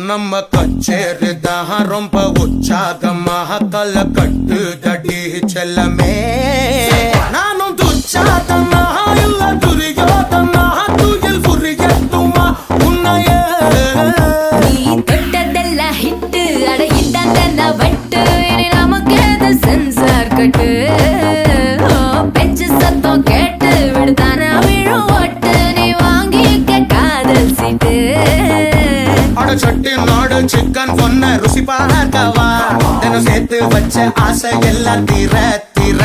நம்ம கச்சேரிதான் ரொம்ப உற்சாகமாக கல கட்டு தடி செல்லமே நானும் துச்சாதமாக இல்ல துரியோதமாக துயில் புரியட்டுமா உன்னையே நீ தொட்டதெல்லாம் ஹிட்டு அட இட்டாங்க வட்டு இனி நமக்கு எது சென்சார் கட்டு பெஞ்சு சத்தம் கேட்டு விடுதானா விழும் ஒட்டு நீ வாங்கிக்க காதல் சீட்டு சட்டி நாடு சிக்கன் பொண்ண ருசி பார்க்கவா தினம் சேர்த்து வச்ச ஆசை எல்லாம் தீர தீர